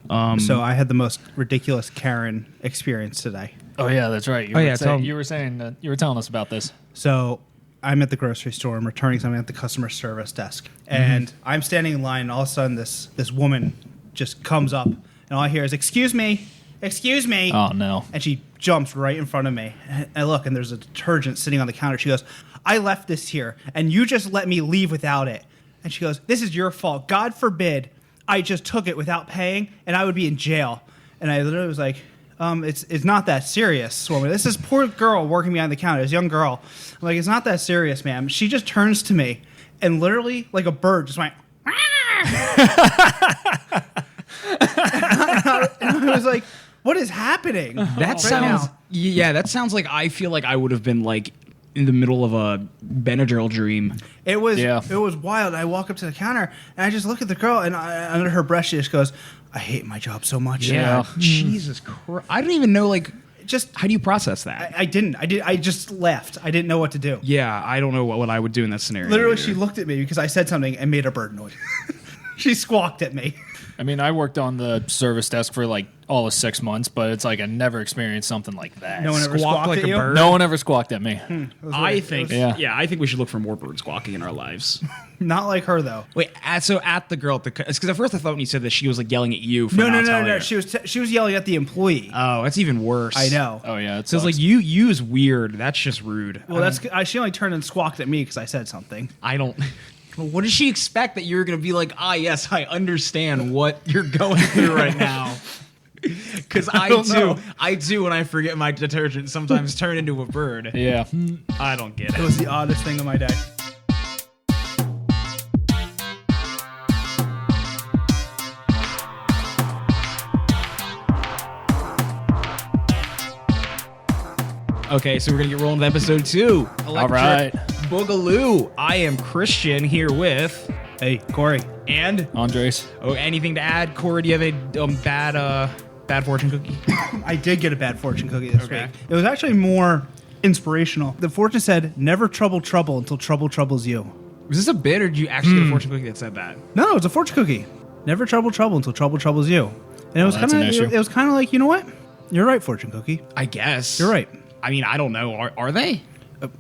So I had the most ridiculous Karen experience today. Oh yeah, that's right. You were saying you were telling us about this. So I'm at the grocery store. I'm returning something at the customer service desk, and I'm standing in line. And all of a sudden, this woman just comes up, and all I hear is "Excuse me, excuse me." Oh no! And she jumps right in front of me. And I look, and there's a detergent sitting on the counter. She goes, "I left this here, and you just let me leave without it." And she goes, "This is your fault. God forbid I just took it without paying, and I would be in jail." And I literally was like, it's not that serious, woman. This is poor girl working behind the counter, this young girl. I'm like, it's not that serious, ma'am. She just turns to me and literally, like a bird, just went, and I was like, what is happening? That sounds, yeah, that sounds like I feel like I would have been like in the middle of a Benadryl dream. It was wild. I walk up to the counter and I just look at the girl, and under her breath she just goes, "I hate my job so much." Yeah. Jesus Christ. I don't even know, like, just how do you process that? I didn't. I just left. I didn't know what to do. Yeah, I don't know what I would do in that scenario. Literally, either. she looked at me because I said something and made a bird noise. She squawked at me. I mean, I worked on the service desk for like all of 6 months, but it's like I never experienced something like that. No one ever squawked like at a you? bird? No one ever squawked at me. I think, Yeah. I think we should look for more bird squawking in our lives. Not like her though. Wait, so at the girl, because at first I thought when you said that she was like yelling at you. For No. not telling her. She was yelling at the employee. Oh, that's even worse. I know. Oh yeah, So it's like you is weird. That's just rude. Well, she only turned and squawked at me because I said something. I don't. What does she expect that you're going to be like? Ah, yes, I understand what you're going through right now. Because I do when I forget my detergent sometimes turn into a bird. Yeah. I don't get it. It was the oddest thing of my day. Okay, so we're going to get rolling with episode 2. All right. Boogaloo. I am Christian here with... Hey, Corey. And... Andres. Oh, anything to add? Corey, do you have a bad fortune cookie? I did get a bad fortune cookie this Okay. week. It was actually more inspirational. The fortune said, "Never trouble until trouble troubles you." Was this a bit, or did you actually get a fortune cookie that said that? No, it's a fortune cookie. Never trouble until trouble troubles you. And it was that's kind an of issue. it was kind of like, you know what? You're right, fortune cookie. I guess. You're right. I mean, I don't know. Are they?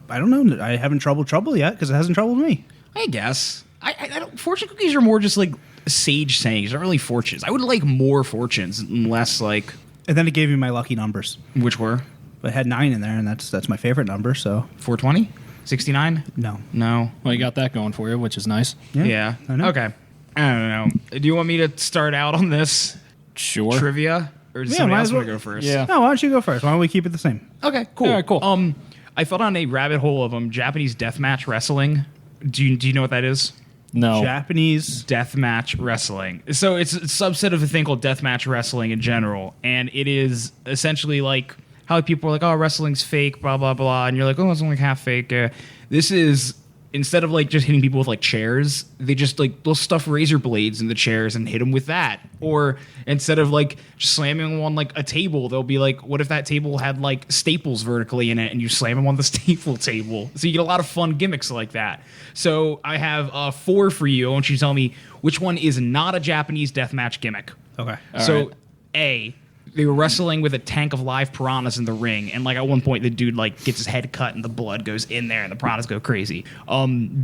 I don't know. I haven't trouble yet because it hasn't troubled me. I guess. I don't. Fortune cookies are more just like sage sayings. They're not really fortunes. I would like more fortunes and less like. And then it gave me my lucky numbers. Which were? But it had 9 in there, and that's my favorite number. So 420? 69? no. No. Well, you got that going for you, which is nice. Yeah. I know. Okay. I don't know. Do you want me to start out on this Sure. trivia, or does Yeah, somebody might else as want to well. go first? Yeah. No, why don't you go first? Why don't we keep it the same? Okay. Cool. All right, cool. I fell down a rabbit hole of Japanese deathmatch wrestling. Do you know what that is? No. Japanese. Deathmatch wrestling. So it's a subset of a thing called deathmatch wrestling in general, and it is essentially like how people are like, "Oh, wrestling's fake," blah blah blah, and you're like, "Oh, it's only half fake." This is, instead of like just hitting people with like chairs, they just like they'll stuff razor blades in the chairs and hit them with that. Or instead of like just slamming them on like a table, they'll be like, "What if that table had like staples vertically in it?" And you slam them on the staple table. So you get a lot of fun gimmicks like that. So I have 4 for you. I want you to tell me which one is not a Japanese deathmatch gimmick. Okay. So right. A, they were wrestling with a tank of live piranhas in the ring, and like at one point the dude like gets his head cut and the blood goes in there and the piranhas go crazy.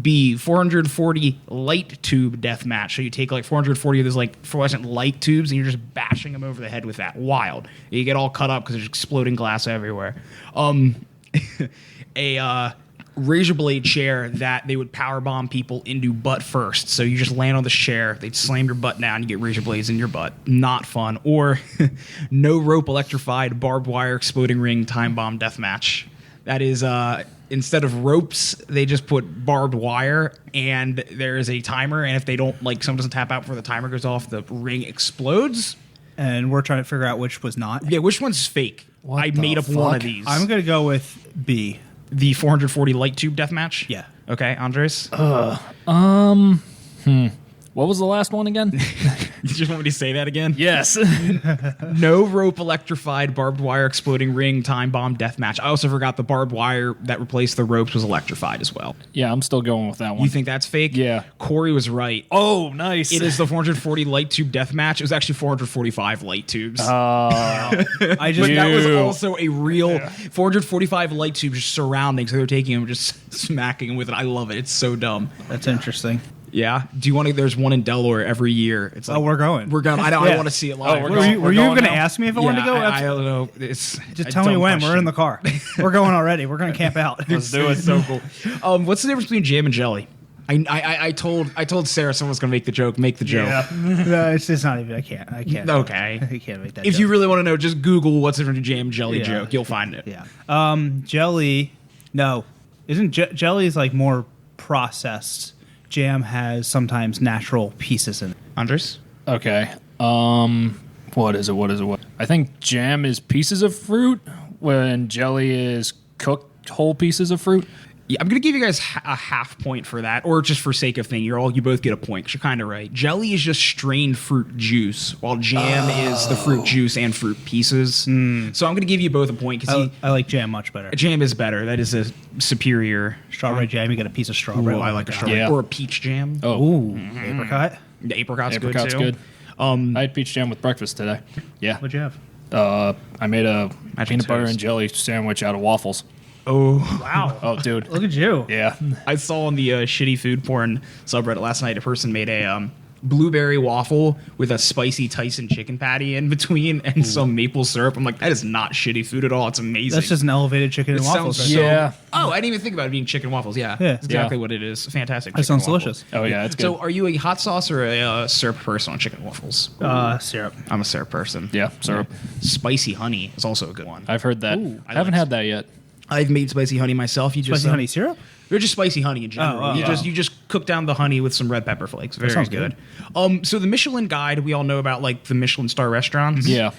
B, 440 light tube death match. So you take like 440 of those like fluorescent light tubes and you're just bashing them over the head with that. Wild. You get all cut up because there's exploding glass everywhere. A razor blade chair that they would power bomb people into butt first. So you just land on the chair, they'd slam your butt down, you get razor blades in your butt. Not fun. Or no rope electrified barbed wire exploding ring time bomb death match. That is instead of ropes, they just put barbed wire, and there is a timer, and if they don't, like, someone doesn't tap out before the timer goes off, the ring explodes. And we're trying to figure out which was not. Yeah, which one's fake? I made up one of these. I'm going to go with B. The 440 light tube death match? Yeah. Okay, Andres? What was the last one again? You just want me to say that again? Yes. No rope electrified barbed wire exploding ring time bomb death match. I also forgot the barbed wire that replaced the ropes was electrified as well. Yeah, I'm still going with that one. You think that's fake? Yeah. Corey was right. Oh, nice. It is the 440 light tube death match. It was actually 445 light tubes. I But just that was Ew. also a real 445 light tubes just surrounding. So they were taking him, just smacking him with it. I love it. It's so dumb. that's interesting. Yeah. Do you want to? There's one in Delaware every year. It's like, Oh, we're going. We're going. I know. Yeah. I want to see it live. Oh, Were you, We're going going to now? ask me if I wanted to go? I don't know. It's Just a tell me dumb when. We're in question. the car. We're going already. We're going to camp out. Let's do it. So cool. What's the difference between jam and jelly? I told Sarah someone was going to make the joke. Make the joke. Yeah. No, it's just not even. I can't. Okay. I can't make that. If joke. you really want to know, just Google what's the difference between jam and jelly Yeah. joke. You'll find it. Yeah. Jelly. No, isn't jelly is like more processed. Jam has sometimes natural pieces in it. Andres? Okay. What is it? I think jam is pieces of fruit when jelly is cooked whole pieces of fruit. Yeah, I'm gonna give you guys a half point for that, or just for sake of thing, you both get a point. 'Cause you're kind of right. Jelly is just strained fruit juice, while jam is the fruit juice and fruit pieces. So I'm gonna give you both a point because I like jam much better. jam is better. That is a superior. Strawberry jam. You get a piece of strawberry. Ooh, I like a strawberry Yeah. or a peach jam. Oh, Ooh, apricot. The apricot's apricot's good too. good. I had peach jam with breakfast today. Yeah. What'd you have? I made a Magic peanut butter toast. and jelly sandwich out of waffles. Oh, Wow. Oh, dude. Look at you. Yeah. I saw on the shitty food porn subreddit last night a person made a blueberry waffle with a spicy Tyson chicken patty in between and some maple syrup. I'm like, that is not shitty food at all. It's amazing. That's just an elevated chicken and It waffles. sounds right so. there. Yeah. Oh, I didn't even think about it being chicken waffles. Yeah, Yeah. that's exactly Yeah. what it is. Fantastic. That chicken sounds waffles. delicious. Oh, yeah. It's good. So, are you a hot sauce or a syrup person on chicken waffles? Syrup. I'm a syrup person. Yeah, syrup. Spicy honey is also a good one. I've heard that. I I haven't like had that yet. I've made spicy honey myself. You just Spicy honey syrup? They're just spicy honey in general. Oh, you oh. you just cook down the honey with some red pepper flakes. Very sounds good. So the Michelin Guide, we all know about like the Michelin star restaurants. Yeah.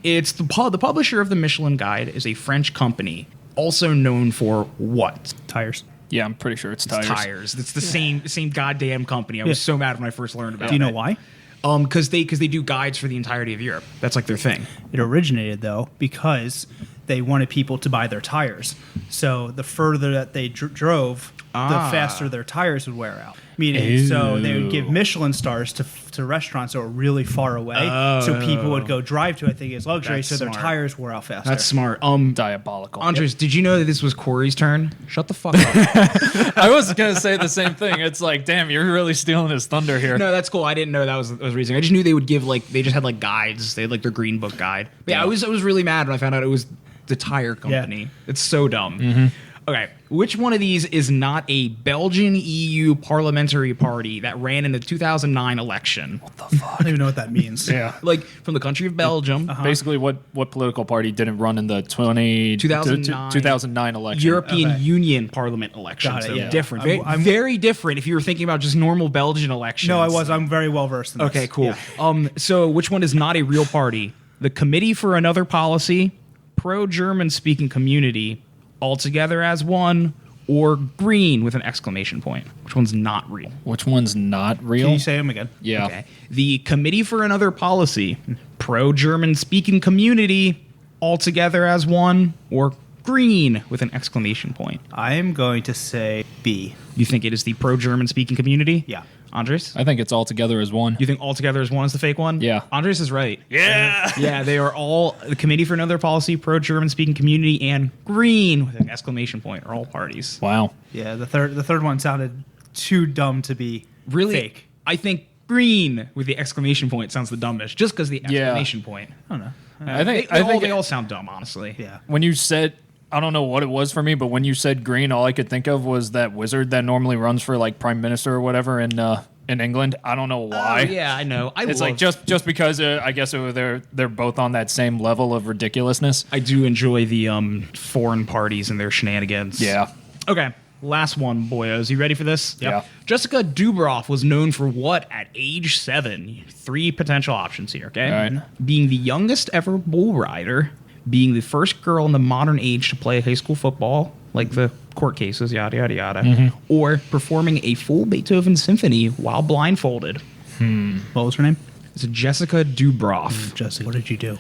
It's the publisher of the Michelin Guide is a French company, also known for what? Tires. Yeah, I'm pretty sure it's tires. Tires. It's the same goddamn company. I was Yeah. so mad when I first learned about it. Do you know why? Because they do guides for the entirety of Europe. That's like their thing. It originated though because they wanted people to buy their tires. So the further that they drove, the faster their tires would wear out. Meaning, so they would give Michelin stars to restaurants that were really far away, so people would go drive to it thinking it's luxury, That's so their smart. tires wore out faster. That's smart. Diabolical. Andres, did you know that this was Corey's turn? Shut the fuck up. I was going to say the same thing. It's like, damn, you're really stealing his thunder here. No, that's cool. I didn't know that was the reason. I just knew they would give they just had like guides. They had like their green book guide. But yeah, I was really mad when I found out it was the tire company. It's so dumb. Okay, which one of these is not a Belgian EU parliamentary party that ran in the 2009 election? I don't even know what that means. Yeah. Like from the country of Belgium, Basically, what political party didn't run in the 2009 election? European Okay. Union Parliament election. Got it, So yeah. different. I'm- Very different if you were thinking about just normal Belgian elections. No, I was. I'm very well versed in this. Okay, cool. Yeah. So which one is not a real party? The Committee for Another Policy, Pro-German Speaking Community, Altogether as One, or Green with an exclamation point. Which one's not real? Which one's not real? Can you say them again? Yeah. Okay. The Committee for Another Policy, Pro-German Speaking Community, Altogether as One, or Green with an exclamation point. I am going to say B. You think it is the pro-German speaking community? Yeah. Andres? I think it's all together as one. You think altogether as one is the fake one? Yeah. Andres is right. Yeah. Yeah, they are all the Committee for Another Policy, pro-German speaking community, and Green with an exclamation point are all parties. Wow. Yeah, the third one sounded too dumb to be Really? fake. I think Green with the exclamation point sounds the dumbest, just because the exclamation point. I don't know. I think They all sound dumb, honestly. Yeah. when you said, I don't know what it was for me, but when you said green, all I could think of was that wizard that normally runs for like prime minister or whatever in England. I don't know why. Oh, yeah, I know. It's like just because I guess they're both on that same level of ridiculousness. I do enjoy the foreign parties and their shenanigans. Yeah. Okay, last one, boyos. You ready for this? Yeah. Jessica Dubroff was known for what at age 7? 3 potential options here, okay? All right. Being the youngest ever bull rider, being the first girl in the modern age to play high school football, like the court cases, yada, yada, yada, or performing a full Beethoven symphony while blindfolded. What was her name? It's a Jessica Dubroff. Jessica, what did you do?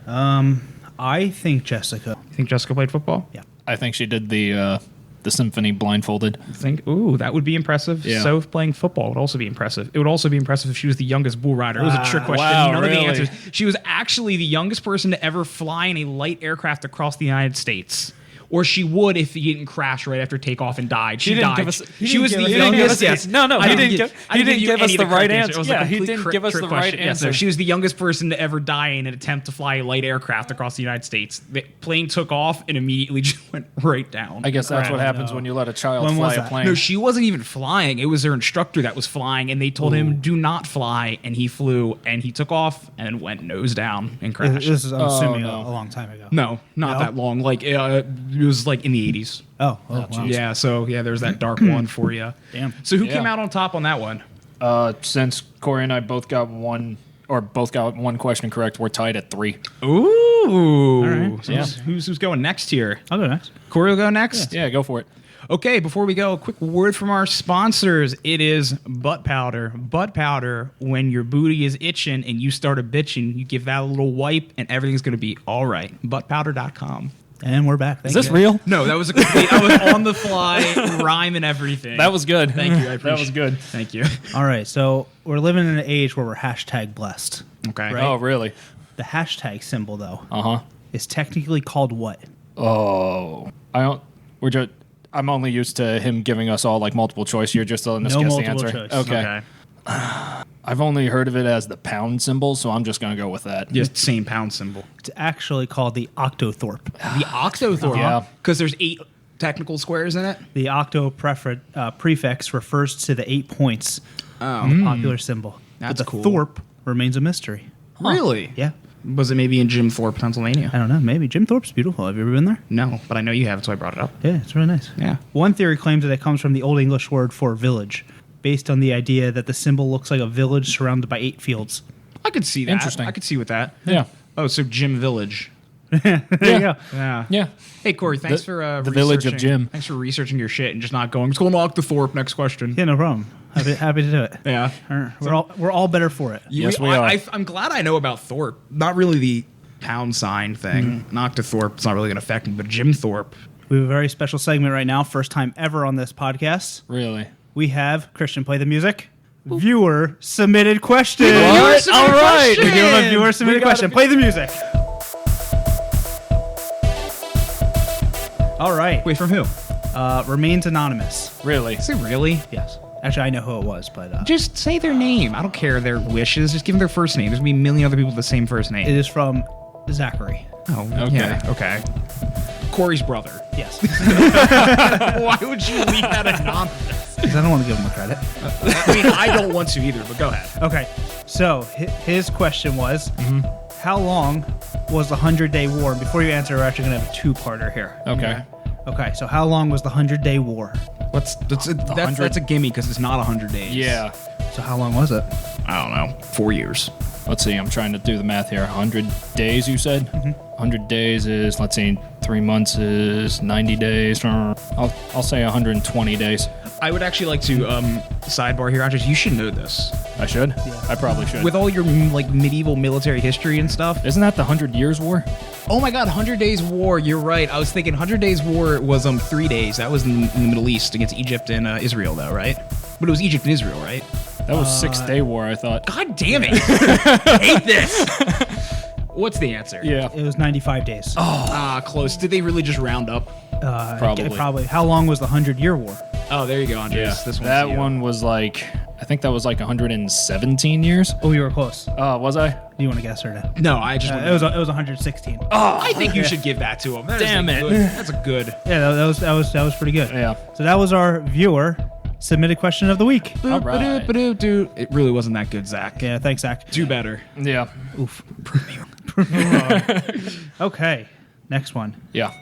I think Jessica. You think Jessica played football? Yeah. I think she did the symphony blindfolded. Ooh, that would be impressive. Yeah. So if playing football would also be impressive. It would also be impressive if she was the youngest bull rider. It was a trick question. Wow, None of really? the answers. She was actually the youngest person to ever fly in a light aircraft across the United States. Or she would if he didn't crash right after takeoff and died. She didn't died. give us- he She didn't was give the us- he didn't give youngest. us the- Yes. no, I he didn't didn't give- give- I he didn't didn't give give us any the of correct right answer. It was answer. a Yeah, he complete didn't cr- give us trick the right question. Yes, answer. she was the youngest person to ever die in an attempt to fly a light aircraft across the United States. The plane took off and immediately just went right down. I guess that's what Crap. happens No. when you let a child When was fly a that? plane. No, she wasn't even flying. It was her instructor that was flying, and they told him, do not fly, and he flew, and he took off and went nose down and crashed. This is, I'm assuming, no. a long time ago. No, not No? that long. Like, it was like in the 80s. Oh, wow. Yeah, so, there's that dark one for you. Damn. So who Yeah. came out on top on that one? Since Corey and I both got one question correct, we're tied at 3. Ooh. right. So Yeah. who's going next here? I'll go next. Corey will go next? Yeah, go for it. Okay, before we go, a quick word from our sponsors. It is butt powder. Butt powder, when your booty is itching and you start a bitching, you give that a little wipe and everything's going to be all right. Buttpowder.com. And we're back. Is this real? No, that was a complete, I was on the fly, rhyme and everything. That was good. Thank you. I appreciate That was good. Thank you. All right, so we're living in an age where we're hashtag blessed. Okay. Right. Oh, really? The hashtag symbol, though, Uh-huh. is technically called what? Oh. I'm only used to him giving us all like multiple choice. You're just letting us No guess the multiple answer. choice. Okay. I've only heard of it as the pound symbol, so I'm just going to go with that. Just same pound symbol. It's actually called the octothorpe. The octothorpe. Yeah. Because there's 8 technical squares in it. The prefix refers to the 8 points of the popular symbol. That's but the cool. thorpe remains a mystery. Really? Yeah. Was it maybe in Jim Thorpe, Pennsylvania? I don't know. Maybe. Jim Thorpe's beautiful. Have you ever been there? No, but I know you have, so I brought it up. Yeah, it's really nice. Yeah. One theory claims that it comes from the Old English word for village, based on the idea that the symbol looks like a village surrounded by 8 fields. I could see that. Interesting. I could see with that. Yeah. Oh, so Jim Village. There you go. Yeah. Yeah. Hey, Corey, thanks The- for the village of researching- Jim. Thanks for researching your shit and just not going, it's going to Octothorpe, next question. Yeah, no problem. Happy to do it. Yeah. We're all better for it. Yes, we are. I'm glad I know about Thorpe. Not really the pound sign thing. Octothorpe, it's not really going to affect me, but Jim Thorpe. We have a very special segment right now, first time ever on this podcast. Really? We have Christian play the music. Viewer submitted question. What? submitted All right. We do have a question. viewer submitted We gotta question. Play the music. All right. Wait, from who? Remains anonymous. Really? Is it really? Yes. Actually, I know who it was, but Just say their name. I don't care their wishes. Just give them their first name. There's going to be a million other people with the same first name. it is from Zachary. Oh, Okay. yeah. Okay. Corey's brother. Yes. Why would you leave that anonymous? Because I don't want to give him the credit. I mean, I don't want to either, but go ahead. Okay. So his question was, how long was the 100-Day War? Before you answer, we're actually going to have a two-parter here. Okay. Okay. So how long was the 100-Day War? That's a gimme because it's not 100 days. Yeah. So how long was it? I don't know. 4 years. Let's see. I'm trying to do the math here. 100 days, you said? 100 days is, let's see, 3 months is 90 days. I'll say 120 days. I would actually like to sidebar here, Andres. You should know this. I should? I probably should. With all your like medieval military history and stuff. Isn't that the 100 Years' War? Oh my God, 100 Days War. You're right. I was thinking 100 Days War was 3 days. That was in the Middle East against Egypt and Israel, though, right? But it was Egypt and Israel, right? That was 6-day war, I thought. God damn it! I hate this. What's the answer? Yeah. It was 95 days. Close. Did they really just round up? Probably. Probably. How long was the 100-Year War? Oh, there you go, Andres. Yeah. This one's That you. one was like, I think that was like 117 years. Oh, you were close. Was I? Do you want to guess or no? No, I just. It was 116. I think you should give that to him. That is Damn a it. good- That's a good. Yeah, that was pretty good. Yeah. So that was our viewer submitted question of the week. All right. It really wasn't that good, Zach. Yeah, thanks, Zach. Do better. Yeah. Oof. Okay, next one. Yeah.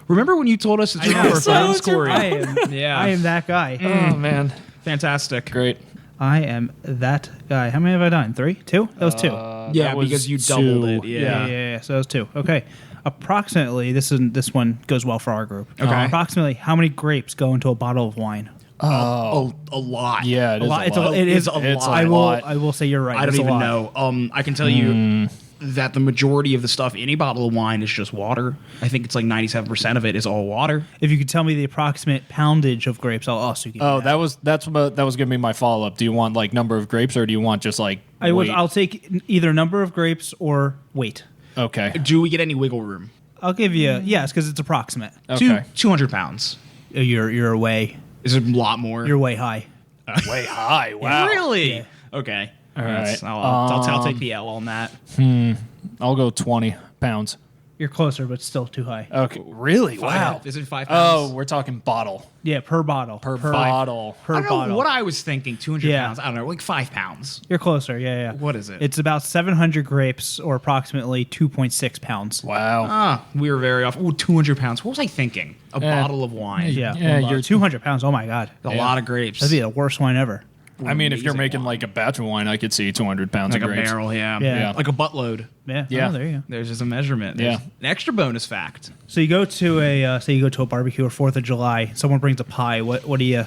Remember when you told us to turn off our phones, Corey? I am. Yeah. I am that guy. Oh, man. Fantastic. Great. I am that guy. How many have I done? 3? 2? That was 2. Yeah, That was because you doubled 2. it. Yeah. Yeah. So that was 2. Okay. Approximately, this one goes well for our group. Okay. Approximately, how many grapes go into a bottle of wine? A lot. Yeah, it is a lot. It is a It's lot. a lot. I will say you're right. I don't It's a even lot. know. I can tell you that the majority of the stuff in a bottle of wine is just water. I think it's like 97% of it is all water. If you could tell me the approximate poundage of grapes, I'll also give you Oh, that. that was gonna be my follow up. Do you want like number of grapes or do you want just like weight? I'll take either number of grapes or weight. Okay. Do we get any wiggle room? I'll give you yes, because it's approximate. Okay. 200 pounds. You're way Is it a lot more? you're way high. Way high. Wow. Really? Yeah. Okay. All right. I'll take the L on that. I'll go 20 pounds. You're closer, but still too high. Okay. Really? Wow. Is it 5 pounds? Oh, we're talking bottle. Yeah, per bottle. Per bottle. Per I don't know bottle. what I was thinking. 200 Yeah. pounds. I don't know, like 5 pounds. You're closer. Yeah. What is it? It's about 700 grapes, or approximately 2.6 pounds. Wow. We were very off. Ooh, 200 pounds. What was I thinking? A bottle of wine. Yeah, Yeah, hold on. you're- 200 pounds. Oh my god, A Yeah. lot of grapes. that'd be the worst wine ever. I mean, if you're amazing making wine. like a batch of wine, I could see 200 pounds like of a grapes. barrel, yeah. Yeah. Like a buttload. Yeah. Yeah. Oh, there you go. There's just a measurement. Yeah. There's an extra bonus fact. So you go to a barbecue or 4th of July. Someone brings a pie. What do you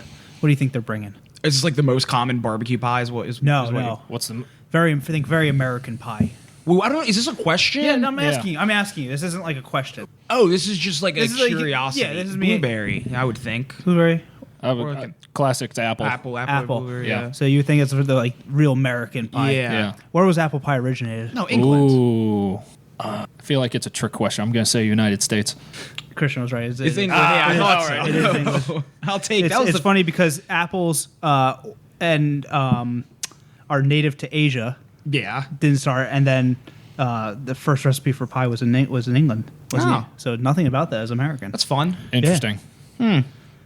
think they're bringing? Is this like the most common barbecue pie? Is what? No, is what no. What's the Very American pie. Well, I don't know. Is this a question? Yeah, no, I'm Yeah. asking you. I'm asking you. This isn't like a question. Oh, this is just like This a is like- curiosity. yeah, this is me- Blueberry, I would think. Blueberry. classic apple? Apple. blueberry, Yeah. yeah. So you think it's the like real American pie? Yeah. Yeah. Where was apple pie originated? No, England. Ooh. I feel like it's a trick question. I'm going to say United States. Christian was right. It's England. Yeah, I thought so. It is English. I'll take that. It's funny because apples and are native to Asia. Yeah. Didn't start, and then the first recipe for pie was in England. Wasn't Oh. it? So nothing about that is American. That's fun. Interesting.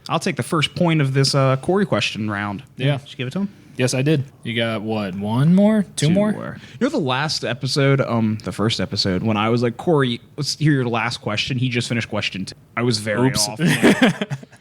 I'll take the first point of this Corey question round. Yeah. Did you give it to him? Yes, I did. You got what? One more? Two more? You know the last episode, the first episode, when I was like, Corey, let's hear your last question. He just finished question 2. I was very Oops. off.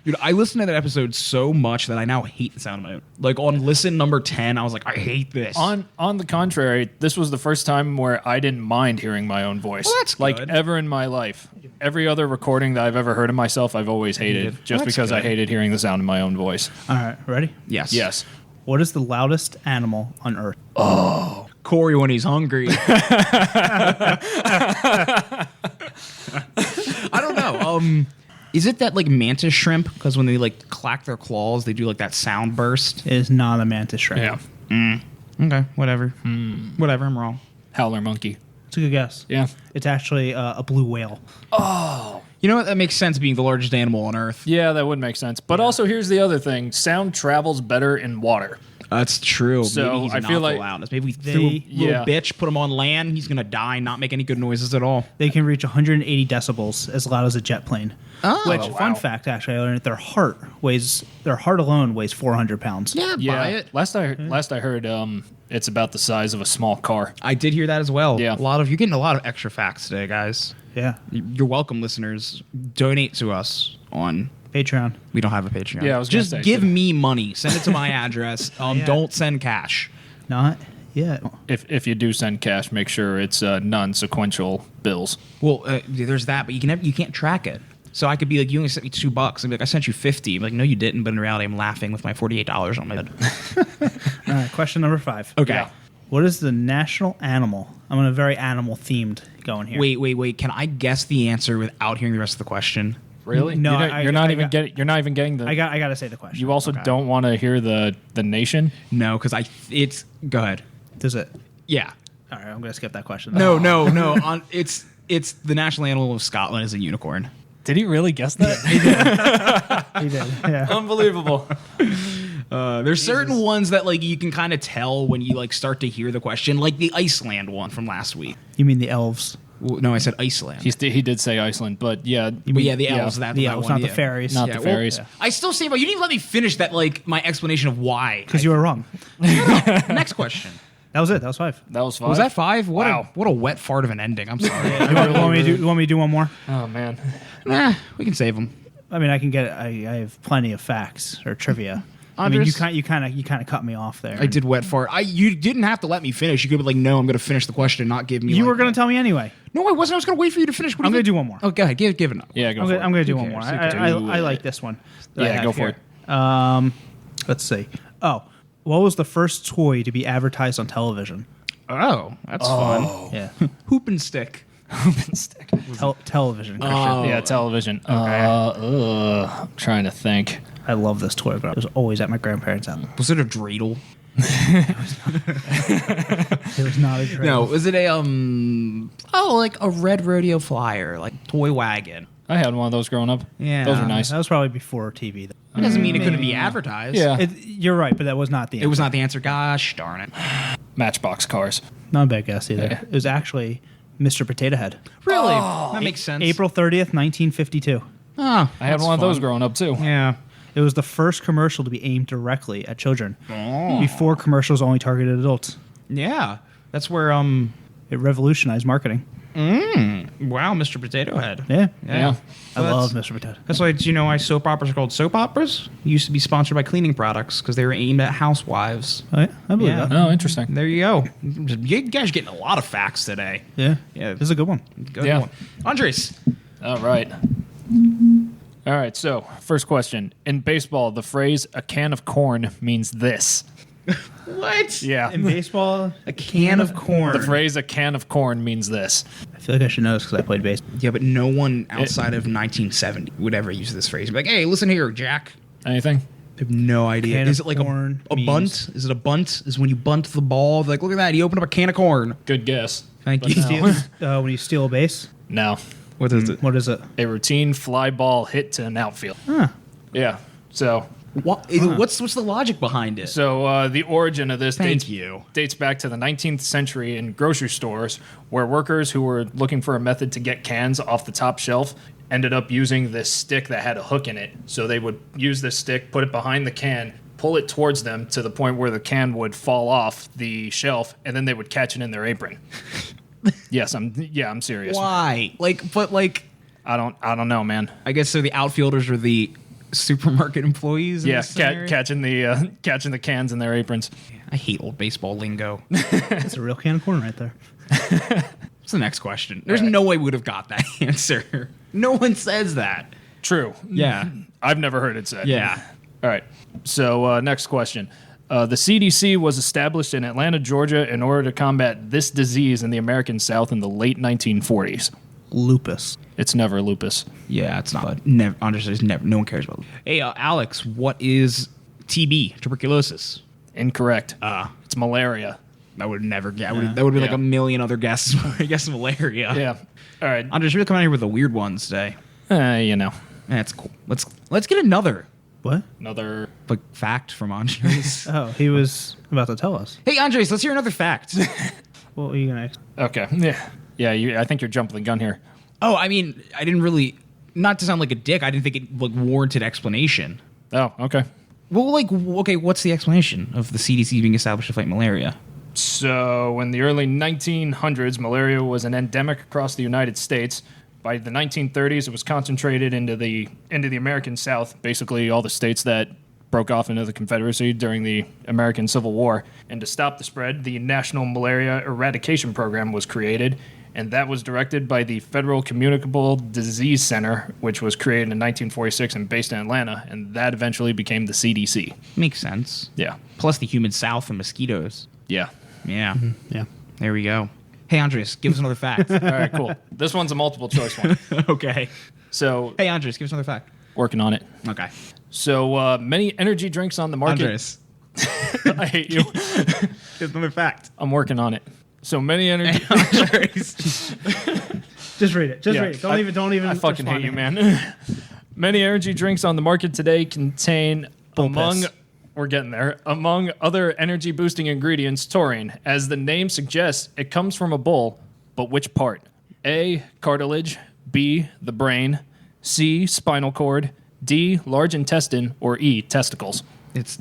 Dude, I listened to that episode so much that I now hate the sound of my own. Like on listen number 10, I was like, I hate this. On the contrary, this was the first time where I didn't mind hearing my own voice. Well, that's like good. ever in my life. Every other recording that I've ever heard of myself, I've always hated, just That's because I good. hated hearing the sound of my own voice. All right, ready? Yes. Yes. What is the loudest animal on Earth? Corey when he's hungry. I don't know. Is it that like mantis shrimp? Because when they like clack their claws, they do like that sound burst. It is not a mantis shrimp. Yeah. Okay, whatever. Whatever, I'm wrong. Howler monkey. It's a good guess. Yeah. It's actually a blue whale. You know what? That makes sense being the largest animal on Earth. Yeah, that would make sense. But also, here's the other thing: sound travels better in water. That's true. So, Maybe he's I not feel the like loudest. Maybe we they- threw a little yeah. bitch, put him on land. He's gonna die and not make any good noises at all. They can reach 180 decibels, as loud as a jet plane. Oh, Which, wow. fun fact, actually, I learned their heart alone weighs 400 pounds. Yeah, buy Yeah. it. Last I heard, it's about the size of a small car. I did hear that as well. Yeah. You're getting a lot of extra facts today, guys. Yeah. You're welcome, listeners. Donate to us on. Patreon. We don't have a Patreon. Yeah, I was gonna just say, give too. me money. Send it to my address. Yeah. Don't send cash. Not yet. If you do send cash, make sure it's non-sequential bills. Well, there's that, but you can't track it. So I could be like, you only sent me $2. And be like, I sent you 50. I'm like, no, you didn't. But in reality, I'm laughing with my $48 on my head. All right, question number 5. Okay. Yeah. What is the national animal? I'm on a very animal themed going here. Wait. Can I guess the answer without hearing the rest of the question? Really? No, you're not I even got- getting. You're not even getting the. I got to say the question. You also don't want to hear the nation. No, because it's. Go ahead. Does it? Yeah. All right, I'm going to skip that question. No. It's the national animal of Scotland is a unicorn. Did he really guess that? He did. Yeah. Unbelievable. There's certain ones that like you can kind of tell when you like start to hear the question, like the Iceland one from last week. You mean the elves? Well, no, I said Iceland. He did say Iceland, but yeah. But yeah, the elves. Yeah. That The that elves, one, not the yeah. fairies. Not Yeah, the well, fairies. I still say, but you didn't even let me finish that. Like my explanation of why. Because you were wrong. Next question. That was it. That was 5. That was 5. Was that 5? Wow. What a wet fart of an ending. I'm sorry. You want me to do one more? Oh man. Nah, we can save them. I mean, I can get it. I have plenty of facts or trivia. I mean, Andres? you kind of cut me off there. I did wet fart. You didn't have to let me finish. You could be like, no, I'm going to finish the question, not give me. You like, were going to tell me anyway. No, I wasn't. I was going to wait for you to finish. What I'm you going to think? do one more. Oh, go ahead. Give it up. Yeah, go I'm for going it. to do Who one more. cares? I Do like it. this one. that I Yeah, have go for here. it. Let's see. Oh, what was the first toy to be advertised on television? Oh, that's fun. Yeah. Hoop and stick. Television, Christian. Yeah, television. I'm trying to think. I love this toy, but it was always at my grandparents' house. Was it a dreidel? It was not a dreidel. No, was it a like a red rodeo flyer, like toy wagon? I had one of those growing up. Yeah. Those were nice. That was probably before TV. It doesn't mean it couldn't be advertised. Yeah. You're right, but that was not the answer. It was not the answer. Gosh darn it. Matchbox cars. Not a bad guess either. Yeah. It was actually Mr. Potato Head. Really? That makes sense. April 30th, 1952. Oh, I had one of those growing up too. Yeah. It was the first commercial to be aimed directly at children. Oh. Before commercials only targeted adults. Yeah. That's where It revolutionized marketing. wow, Mr. Potato Head. Yeah. Yeah. I Well, love that's- Mr. Potato. That's why, do you know why soap operas are called soap operas? They used to be sponsored by cleaning products because they were aimed at housewives. Oh, yeah, I believe Yeah. that. Oh, interesting. There you go. You guys are getting a lot of facts today. Yeah. Yeah. This is a good one. Good Yeah. one. Andres. All right. All right. So, first question. In baseball, the phrase "a can of corn" means this. What? Yeah. In baseball, A can of corn. The phrase "a can of corn" means this. I feel like I should know this because I played baseball. Yeah, but no one outside of 1970 would ever use this phrase. Be like, hey, listen here, Jack. Anything? I have no idea. Can Is of it like corn a means- bunt? Is it a bunt? Is when you bunt the ball? Like, look at that. He opened up a can of corn. Good guess. Thank But you. no. When you steal a base, No. What is it? what is it? A routine fly ball hit to an outfield. Huh. Yeah. So, What's the logic behind it? the origin of this Thank you. dates back to the 19th century in grocery stores, where workers who were looking for a method to get cans off the top shelf ended up using this stick that had a hook in it. So they would use this stick, put it behind the can, pull it towards them to the point where the can would fall off the shelf, and then they would catch it in their apron. Yes, I'm serious. Why? I don't know, man. I guess so. The outfielders are the supermarket employees. In Yeah, this scenario? catching the cans in their aprons. I hate old baseball lingo. It's a real can of corn right there. What's the next question? There's no way we would have got that answer. No one says that. True. Yeah. I've never heard it said. Yeah. All right. So next question. The CDC was established in Atlanta, Georgia, in order to combat this disease in the American South in the late 1940s. Lupus. It's never lupus. Yeah, it's not. Never. Andres never. No one cares about it. Hey, Alex, what is TB? Tuberculosis. Incorrect. It's malaria. I would never get. That would be like Yeah. a million other guesses. I guess malaria. Yeah. All right. Andres, you're coming out here with the weird ones today. You know, That's cool. Let's get another What? another. like fact from Andres. Oh, he was about to tell us. Hey, Andres, let's hear another fact. What were you going to ask? Okay. Yeah. Yeah. I think you're jumping the gun here. Oh, I mean, I didn't really. Not to sound like a dick, I didn't think it like warranted explanation. Oh. Okay. Well, like, okay, what's the explanation of the CDC being established to fight malaria? So, in the early 1900s, malaria was an endemic across the United States. By the 1930s, it was concentrated into the American South, basically all the states that broke off into the Confederacy during the American Civil War. And to stop the spread, the National Malaria Eradication Program was created, and that was directed by the Federal Communicable Disease Center, which was created in 1946 and based in Atlanta, and that eventually became the CDC. Makes sense. Yeah. Plus the humid South and mosquitoes. Yeah. Yeah. Yeah. There we go. Hey, Andres, give us another fact. All right, cool. This one's a multiple choice one. Okay. So, Hey, Andres, give us another fact. working on it. Okay. So many energy drinks on the market. Andres, I hate you. give us another fact. I'm working on it. So many energy. Andres. Just read it. Just Yeah, read it. Don't even. I fucking hate respond you, to him. man. Many energy drinks on the market today contain among. piss. We're getting there. Among other energy boosting ingredients, taurine. As the name suggests, it comes from a bull, but which part? A. Cartilage. B. The brain. C. Spinal cord. D. Large intestine. Or E. Testicles. It's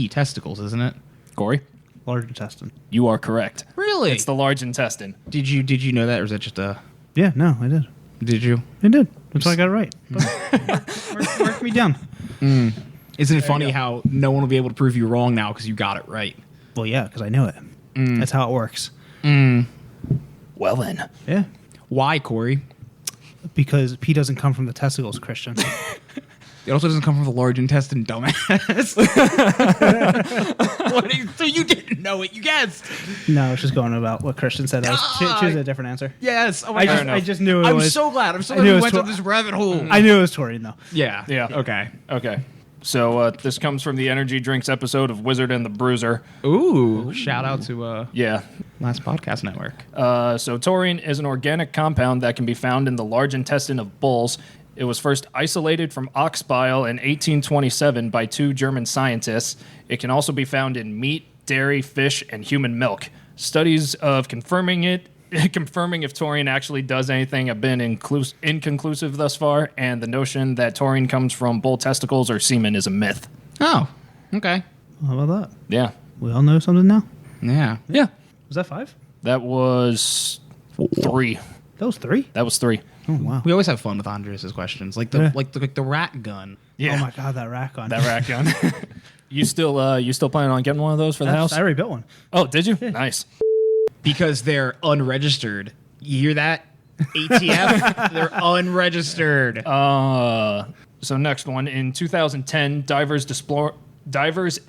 testicles, isn't it? Corey, Large intestine. you are correct. Really? It's the large intestine. Did you know that, or is that just a? Yeah, no, I did. Did you? I did. That's why I got it right. Mark me down. Isn't it funny how no one will be able to prove you wrong now because you got it right? Well, yeah, because I knew it. That's how it works. Well then. Yeah. Why, Corey? Because pee doesn't come from the testicles, Christian. It also doesn't come from the large intestine, dumbass. So you didn't know it. You guessed. No, I was just going about what Christian said. I was choosing a different answer. Yes. Oh my I God. just knew it I'm was. so glad. I'm so I glad knew we it went was down this rabbit hole. I knew it was Taurine though. Yeah. Yeah. Okay. Okay. So this comes from the Energy Drinks episode of Wizard and the Bruiser. Ooh. Shout out to Yeah. Last Podcast Network. So taurine is an organic compound that can be found in the large intestine of bulls. It was first isolated from ox bile in 1827 by 2 German scientists. It can also be found in meat, dairy, fish, and human milk. Studies of confirming if taurine actually does anything have been inconclusive thus far, and the notion that taurine comes from bull testicles or semen is a myth. Oh. Okay. How about that? Yeah. We all know something now. Yeah. Yeah. Was that 5? That was 3. That was 3. That was 3. Oh wow. We always have fun with Andres' questions, like the Yeah. like the rat gun. Yeah. Oh my god, that rack on. That rat gun. You still planning on getting one of those for the house? I already built one. Oh, did you? Nice. Because they're unregistered. You hear that? ATF? They're unregistered. So next one. In 2010, divers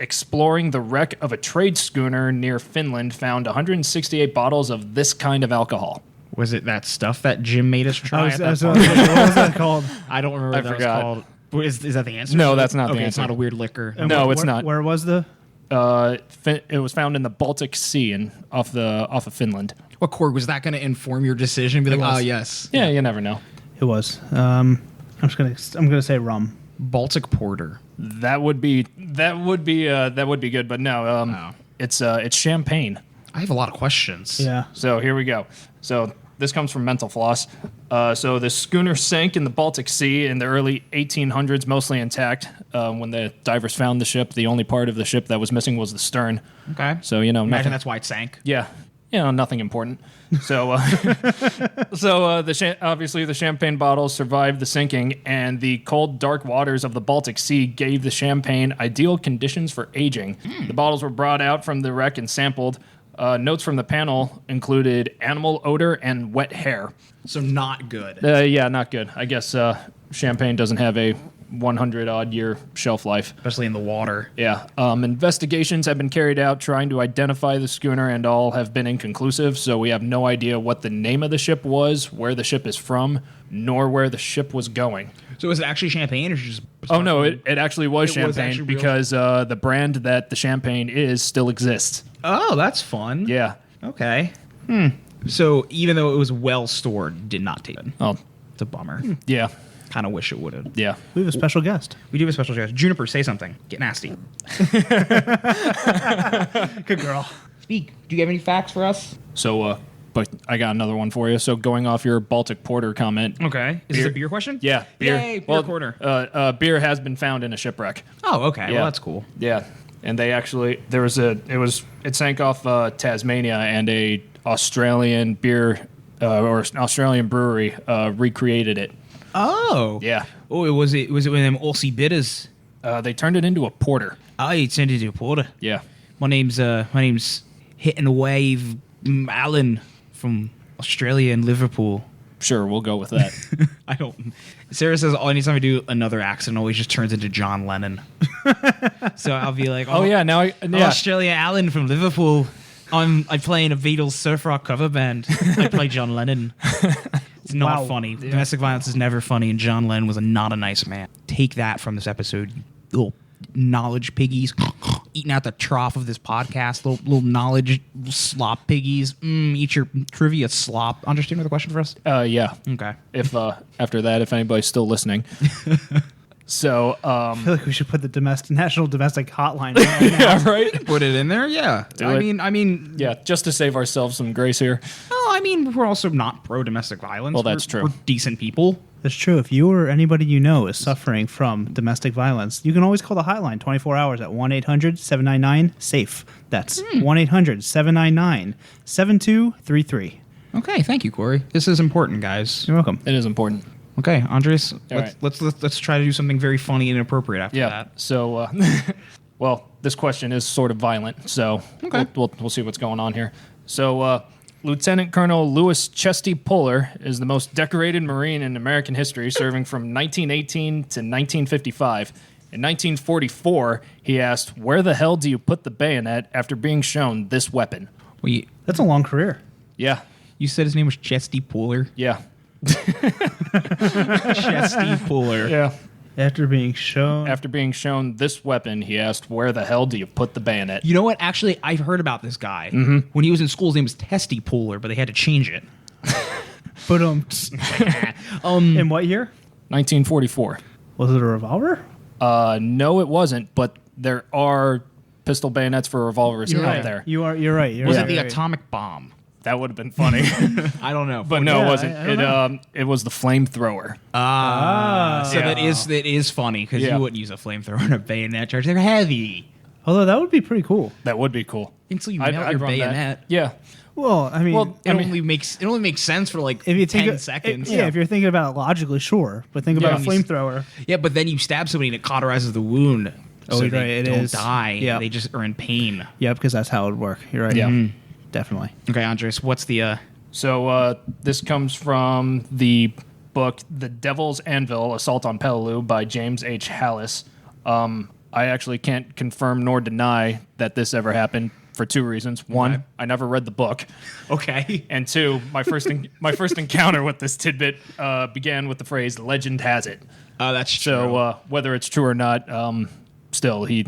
exploring the wreck of a trade schooner near Finland found 168 bottles of this kind of alcohol. Was it that stuff that Jim made us try? What at was that party? that called? I don't remember I what that forgot. was called. Is that the answer? No, that's not the Okay, it's answer. not a weird liquor. No, it's not. Where was the? It was found in the Baltic Sea off of Finland. What, Corey, was that going to inform your decision? Be like, was. oh, yes. Yeah, you never know. It was. I'm gonna say rum. Baltic Porter. That would be good, but no. It's champagne. I have a lot of questions. Yeah. So here we go. So this comes from Mental Floss. So the schooner sank in the Baltic Sea in the early 1800s, mostly intact. When the divers found the ship, the only part of the ship that was missing was the stern. Okay. So, you know, Imagine nothing, that's why it sank. yeah, nothing important. So, obviously the champagne bottles survived the sinking, and the cold, dark waters of the Baltic Sea gave the champagne ideal conditions for aging. The bottles were brought out from the wreck and sampled. Notes from the panel included animal odor and wet hair. So not good. Yeah, not good. I guess champagne doesn't have a 100-odd year shelf life. Especially in the water. Yeah. Investigations have been carried out trying to identify the schooner, and all have been inconclusive, so we have no idea what the name of the ship was, where the ship is from, nor where the ship was going. So was it actually champagne or just... Oh, no, it actually was It was champagne actually real? because the brand that the champagne is still exists. Oh, that's fun. Yeah. Okay. So even though it was well stored, did not taste good. Oh, It's a bummer. yeah. Kind of wish it would have. Yeah. We have a special guest. We do have a special guest. Juniper, say something. Get nasty. Good girl. Speak. Do you have any facts for us? So, but I got another one for you. So going off your Baltic Porter comment. Okay. Is this a beer question? Yeah, beer. Yay, beer corner. Beer has been found in a shipwreck. Oh, okay. Yeah. Well, that's cool. Yeah, and they actually it sank off Tasmania, and a Australian beer or Australian brewery recreated it. Oh. Yeah, Oh, was it one of them Aussie bitters? they turned it into a porter. I turned into a porter. Yeah, My name's Hitting a Wave Alan from Australia and Liverpool. sure, we'll go with that. I don't. Sarah says, anytime I do another accent, it always just turns into John Lennon. So I'll be like, Oh yeah, now I'm Australia Alan from Liverpool. I play in a Beatles surf rock cover band. I play John Lennon. It's not Wow. funny. Domestic violence is never funny, and John Lennon was not a nice man. Take that from this episode, you little knowledge piggies. Eating out the trough of this podcast, little knowledge slop piggies. Eat your trivia slop. Understand the question for us? Yeah. Okay. If after that, if anybody's still listening. So, I feel like we should put the national domestic hotline. Right now. yeah, right. Put it in there, yeah. Do I it. mean, Yeah, just to save ourselves some grace here. well, I mean, we're also not pro domestic violence. Well, that's We're true. decent people. That's true. If you or anybody you know is suffering from domestic violence, you can always call the hotline 24 hours at 1-800-799-SAFE. That's 1-800-799-7233. Okay, thank you, Corey. This is important, guys. You're welcome. It is important. Okay, Andres, right. let's try to do something very funny and inappropriate after Yeah. that. So, well, this question is sort of violent, so Okay. we'll see what's going on here. So, Lieutenant Colonel Louis Chesty Puller is the most decorated Marine in American history, serving from 1918 to 1955. In 1944, he asked, "Where the hell do you put the bayonet?" after being shown this weapon. Well, That's a long career. Yeah, you said his name was Chesty Puller. yeah, Chesty Puller. yeah. After being shown. After being shown this weapon, he asked, "Where the hell do you put the bayonet?" You know what? Actually, I've heard about this guy. When he was in school, his name was Testy Puller, but they had to change it. But in what year? 1944. Was it a revolver? No, it wasn't, but there are pistol bayonets for revolvers You're out right. there. You're right. Was right, it the right. atomic bomb? That would have been funny. I don't know. But no, Yeah, it wasn't. I don't It was the flamethrower. So Yeah. that is funny because Yeah. you wouldn't use a flamethrower in a bayonet charge. They're heavy. Although that would be pretty cool. That would be cool. Until you I'd melt your run that. bayonet. Yeah. Well, I mean, Well, It only makes sense for like if you think 10 seconds. yeah, if you're thinking about it logically, sure. But think about a Yeah. flamethrower. Yeah, but then you stab somebody and it cauterizes the wound. Oh, so you're they right, it don't is. die. Yeah. They just are in pain. Yeah, because that's how it would work. You're right. Yeah. Definitely. Okay, Andres, what's the So this comes from the book "The Devil's Anvil: Assault on Peleliu" by James H. Hallis. I actually can't confirm nor deny that this ever happened for two reasons. One, Okay. I never read the book, Okay. and two, my first encounter with this tidbit began with the phrase "legend has it." Oh, that's true. So whether it's true or not, still he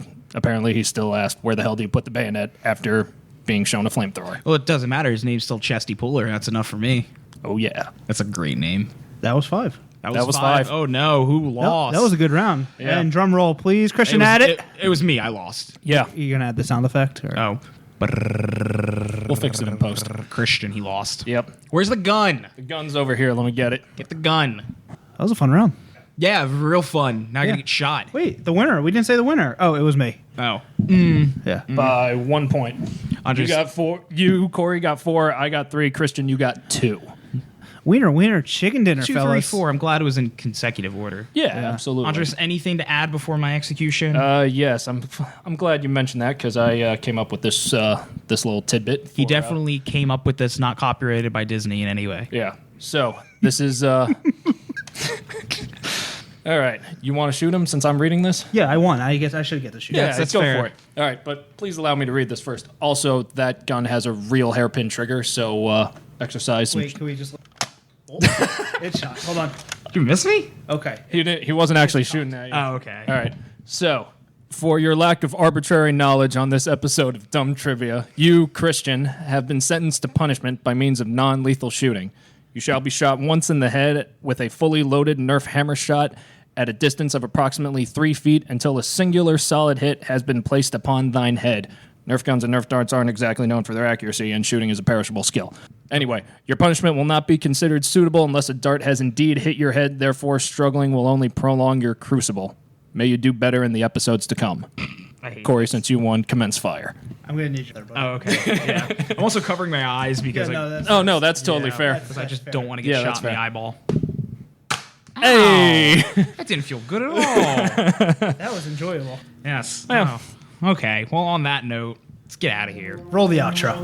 still asked, "Where the hell do you put the bayonet?" after being shown a flamethrower. Well, it doesn't matter. His name's still Chesty Puller. That's enough for me. Oh yeah, That's a great name. That was 5. That was five. Oh no, who lost? That was a good round. Yeah. And drum roll, please. It Christian, was, add it. it was me. I lost. yeah. You're gonna add the sound effect. Or? Oh, We'll fix it in post. Christian, he lost. Yep. Where's the gun? The gun's over here. Let me get it. Get the gun. That was a fun round. Yeah, real fun. Now I Yeah. gotta get shot. Wait, the winner. We didn't say the winner. Oh, it was me. Oh, Yeah. By 1 point. Andres, You got 4. You, Corey, got 4. I got 3. Christian, you got 2. Winner, chicken dinner, 2, fellas. 3, 4. I'm glad it was in consecutive order. Yeah, absolutely. Andres, anything to add before my execution? Yes, I'm glad you mentioned that because I came up with this this little tidbit. He for, definitely came up with this, not copyrighted by Disney in any way. yeah. So this is. All right. You want to shoot him since I'm reading this? Yeah, I won. I guess I should get the shoot. Yeah, that's let's go fair. for it. All right, but please allow me to read this first. Also, that gun has a real hairpin trigger, so exercise some. Wait, can we just? Oh, it's shot. Hold on. Did you miss me? Okay. He wasn't actually shooting at you. Oh, okay. All right. So, for your lack of arbitrary knowledge on this episode of Dumb Trivia, you, Christian, have been sentenced to punishment by means of non-lethal shooting. You shall be shot once in the head with a fully loaded Nerf hammer shot at a distance of approximately 3 feet until a singular solid hit has been placed upon thine head. Nerf guns and Nerf darts aren't exactly known for their accuracy, and shooting is a perishable skill. Anyway, your punishment will not be considered suitable unless a dart has indeed hit your head, therefore struggling will only prolong your crucible. May you do better in the episodes to come. I hate Corey, since you won, commence fire. I'm gonna need you there, buddy. Oh, okay. Yeah. I'm also covering my eyes because Oh, no, that's totally fair. because I just don't want to get Yeah, shot that's in the fair. eyeball. Hey! That didn't feel good at all. That was enjoyable. Yes. Yeah. Oh. Okay. Well, on that note, let's get out of here. Roll the outro.